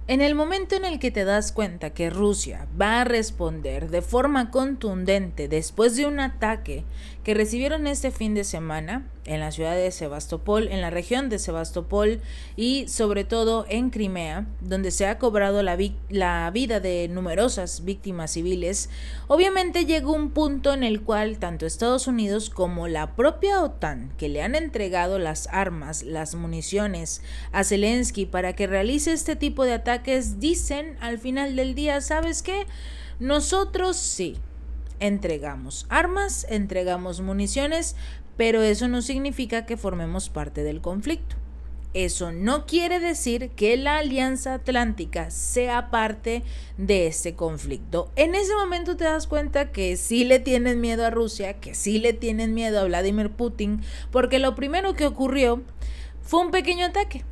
En el momento en el que te das cuenta que Rusia va a responder de forma contundente después de un ataque que recibieron este fin de semana en la ciudad de Sebastopol, en la región de Sebastopol y sobre todo en Crimea, donde se ha cobrado la vida de numerosas víctimas civiles, obviamente llegó un punto en el cual tanto Estados Unidos como la propia OTAN, que le han entregado las armas, las municiones a Zelensky para que realice este tipo de ataques, dicen al final del día, ¿sabes qué? Nosotros sí entregamos armas, entregamos municiones, pero eso no significa que formemos parte del conflicto. Eso no quiere decir que la Alianza Atlántica sea parte de este conflicto. En ese momento te das cuenta que sí le tienen miedo a Rusia, que sí le tienen miedo a Vladimir Putin, porque lo primero que ocurrió fue un pequeño ataque.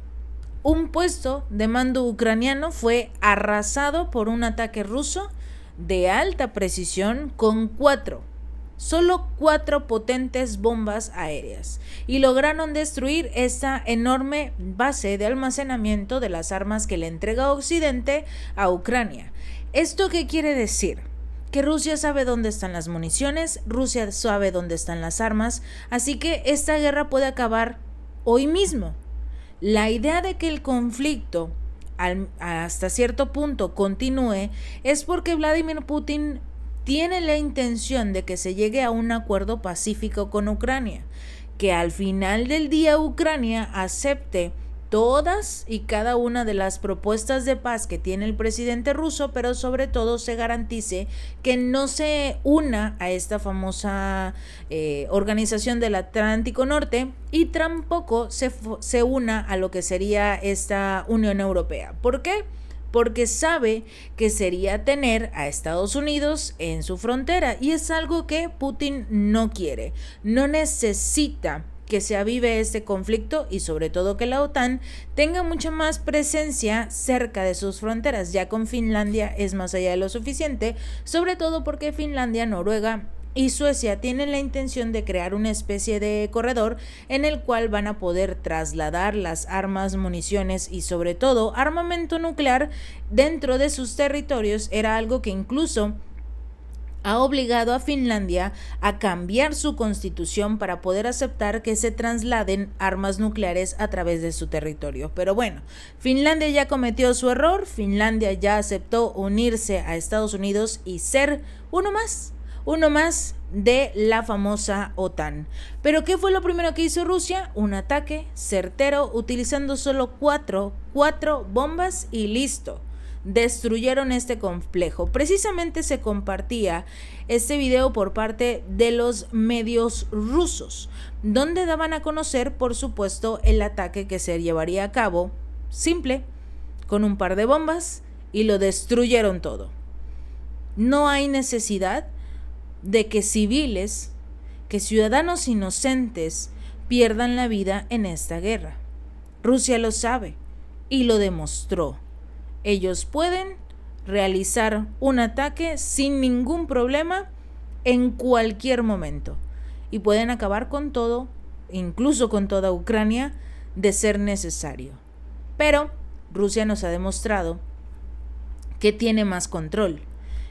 Un puesto de mando ucraniano fue arrasado por un ataque ruso de alta precisión con solo cuatro potentes bombas aéreas, y lograron destruir esta enorme base de almacenamiento de las armas que le entrega Occidente a Ucrania. ¿Esto qué quiere decir? Que Rusia sabe dónde están las municiones, Rusia sabe dónde están las armas, así que esta guerra puede acabar hoy mismo. La idea de que el conflicto hasta cierto punto continúe es porque Vladimir Putin tiene la intención de que se llegue a un acuerdo pacífico con Ucrania, que al final del día Ucrania acepte todas y cada una de las propuestas de paz que tiene el presidente ruso, pero sobre todo se garantice que no se una a esta famosa organización del Atlántico Norte y tampoco se una a lo que sería esta Unión Europea. ¿Por qué? Porque sabe que sería tener a Estados Unidos en su frontera, y es algo que Putin no quiere, no necesita que se avive este conflicto, y sobre todo que la OTAN tenga mucha más presencia cerca de sus fronteras. Ya con Finlandia es más allá de lo suficiente, sobre todo porque Finlandia, Noruega y Suecia tienen la intención de crear una especie de corredor en el cual van a poder trasladar las armas, municiones y sobre todo armamento nuclear dentro de sus territorios. Era algo que incluso ha obligado a Finlandia a cambiar su constitución para poder aceptar que se trasladen armas nucleares a través de su territorio. Pero bueno, Finlandia ya cometió su error, Finlandia ya aceptó unirse a Estados Unidos y ser uno más de la famosa OTAN. ¿Pero qué fue lo primero que hizo Rusia? Un ataque certero utilizando solo cuatro bombas y listo. Destruyeron este complejo. Precisamente se compartía este video por parte de los medios rusos, donde daban a conocer, por supuesto, el ataque que se llevaría a cabo, simple, con un par de bombas, y lo destruyeron todo. No hay necesidad de que civiles, que ciudadanos inocentes pierdan la vida en esta guerra. Rusia lo sabe y lo demostró. Ellos pueden realizar un ataque sin ningún problema en cualquier momento y pueden acabar con todo, incluso con toda Ucrania, de ser necesario. Pero Rusia nos ha demostrado que tiene más control,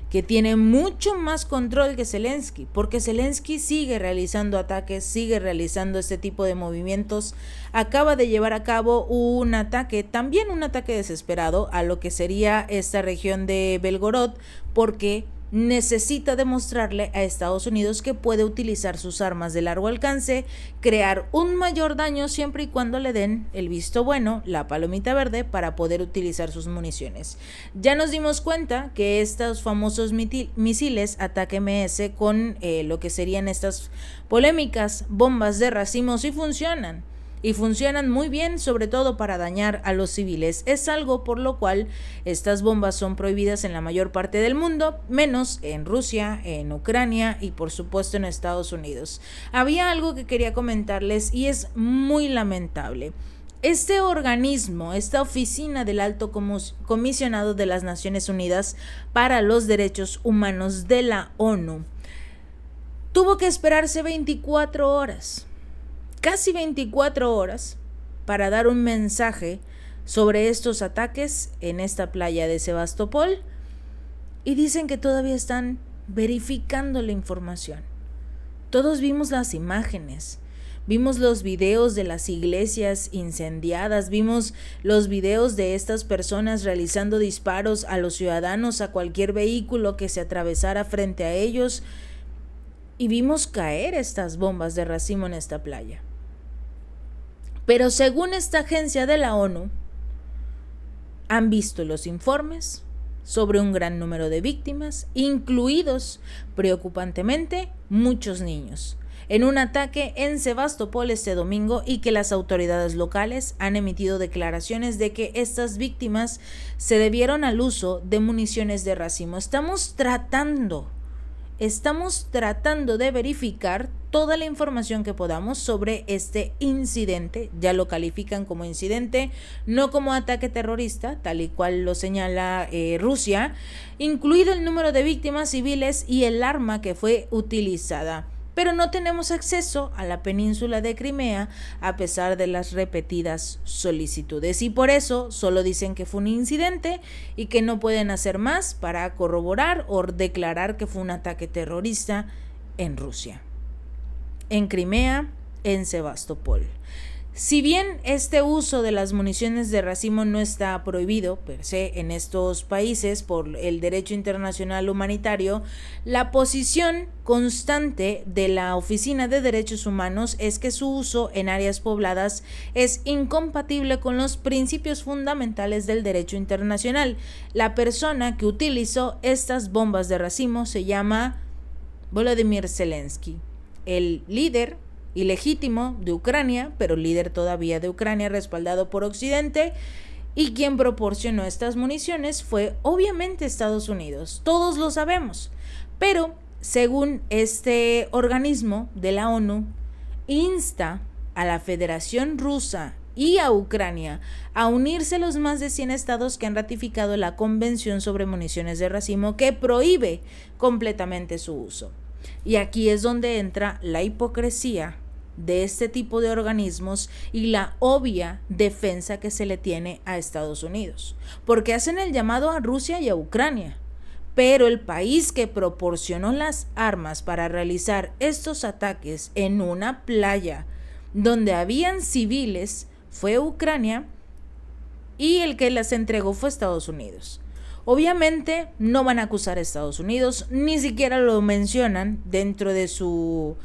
que tiene mucho más control que Zelensky, porque Zelensky sigue realizando ataques, sigue realizando este tipo de movimientos. Acaba de llevar a cabo un ataque, también un ataque desesperado, a lo que sería esta región de Belgorod, porque necesita demostrarle a Estados Unidos que puede utilizar sus armas de largo alcance, crear un mayor daño siempre y cuando le den el visto bueno, la palomita verde, para poder utilizar sus municiones. Ya nos dimos cuenta que estos famosos misiles Ataque-MS con lo que serían estas polémicas bombas de racimos sí funcionan. Y funcionan muy bien, sobre todo para dañar a los civiles. Es algo por lo cual estas bombas son prohibidas en la mayor parte del mundo, menos en Rusia, en Ucrania y por supuesto en Estados Unidos. Había algo que quería comentarles y es muy lamentable. Este organismo, esta oficina del Alto Comisionado de las Naciones Unidas para los Derechos Humanos de la ONU, tuvo que esperarse 24 horas. Casi 24 horas para dar un mensaje sobre estos ataques en esta playa de Sebastopol y dicen que todavía están verificando la información. Todos vimos las imágenes, vimos los videos de las iglesias incendiadas, vimos los videos de estas personas realizando disparos a los ciudadanos, a cualquier vehículo que se atravesara frente a ellos, y vimos caer estas bombas de racimo en esta playa. Pero según esta agencia de la ONU, han visto los informes sobre un gran número de víctimas, incluidos, preocupantemente, muchos niños, en un ataque en Sebastopol este domingo, y que las autoridades locales han emitido declaraciones de que estas víctimas se debieron al uso de municiones de racimo. Estamos tratando de verificar toda la información que podamos sobre este incidente. Ya lo califican como incidente, no como ataque terrorista, tal y cual lo señala Rusia, incluido el número de víctimas civiles y el arma que fue utilizada. Pero no tenemos acceso a la península de Crimea a pesar de las repetidas solicitudes, y por eso solo dicen que fue un incidente y que no pueden hacer más para corroborar o declarar que fue un ataque terrorista en Rusia, en Crimea, en Sebastopol. Si bien este uso de las municiones de racimo no está prohibido per se en estos países por el derecho internacional humanitario, la posición constante de la Oficina de Derechos Humanos es que su uso en áreas pobladas es incompatible con los principios fundamentales del derecho internacional. La persona que utilizó estas bombas de racimo se llama Volodymyr Zelensky, el líder ilegítimo de Ucrania, pero líder todavía de Ucrania, respaldado por Occidente, y quien proporcionó estas municiones fue obviamente Estados Unidos. Todos lo sabemos, pero según este organismo de la ONU, insta a la Federación Rusa y a Ucrania a unirse a los más de 100 estados que han ratificado la Convención sobre Municiones de Racimo, que prohíbe completamente su uso. Y aquí es donde entra la hipocresía de este tipo de organismos y la obvia defensa que se le tiene a Estados Unidos, porque hacen el llamado a Rusia y a Ucrania, pero el país que proporcionó las armas para realizar estos ataques en una playa donde habían civiles fue Ucrania, y el que las entregó fue Estados Unidos. Obviamente no van a acusar a Estados Unidos, ni siquiera lo mencionan dentro de su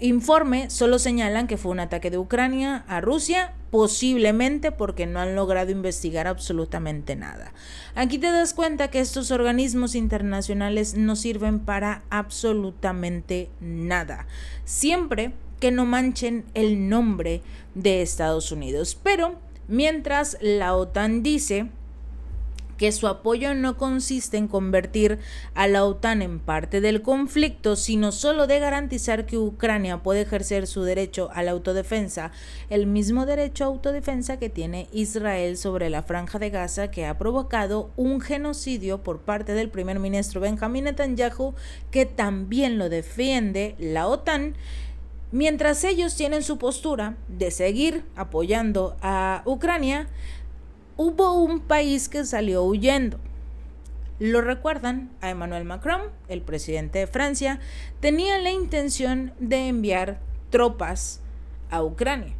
informe, solo señalan que fue un ataque de Ucrania a Rusia, posiblemente porque no han logrado investigar absolutamente nada. Aquí te das cuenta que estos organismos internacionales no sirven para absolutamente nada, siempre que no manchen el nombre de Estados Unidos. Pero mientras la OTAN dice que su apoyo no consiste en convertir a la OTAN en parte del conflicto, sino solo de garantizar que Ucrania puede ejercer su derecho a la autodefensa, el mismo derecho a autodefensa que tiene Israel sobre la Franja de Gaza, que ha provocado un genocidio por parte del primer ministro Benjamin Netanyahu, que también lo defiende la OTAN. Mientras ellos tienen su postura de seguir apoyando a Ucrania, hubo un país que salió huyendo. ¿Lo recuerdan? A Emmanuel Macron, el presidente de Francia, tenía la intención de enviar tropas a Ucrania.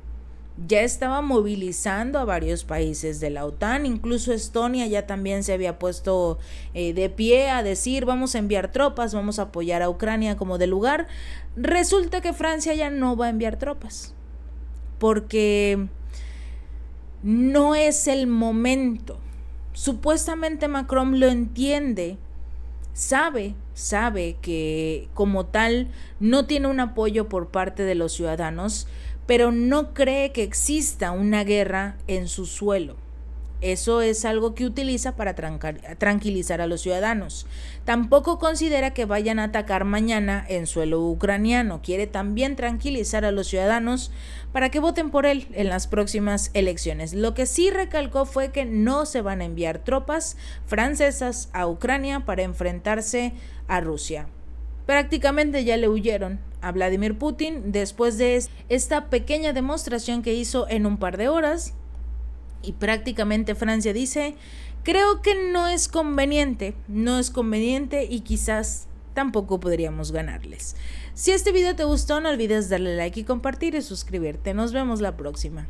Ya estaba movilizando a varios países de la OTAN, incluso Estonia ya también se había puesto de pie a decir vamos a enviar tropas, vamos a apoyar a Ucrania como de lugar. Resulta que Francia ya no va a enviar tropas, porque no es el momento. Supuestamente Macron lo entiende, sabe que como tal no tiene un apoyo por parte de los ciudadanos, pero no cree que exista una guerra en su suelo. Eso es algo que utiliza para tranquilizar a los ciudadanos. Tampoco considera que vayan a atacar mañana en suelo ucraniano. Quiere también tranquilizar a los ciudadanos para que voten por él en las próximas elecciones. Lo que sí recalcó fue que no se van a enviar tropas francesas a Ucrania para enfrentarse a Rusia. Prácticamente ya le huyeron a Vladimir Putin después de esta pequeña demostración que hizo en un par de horas, Y prácticamente Francia dice, creo que no es conveniente y quizás tampoco podríamos ganarles. Si este video te gustó, no olvides darle like y compartir y suscribirte. Nos vemos la próxima.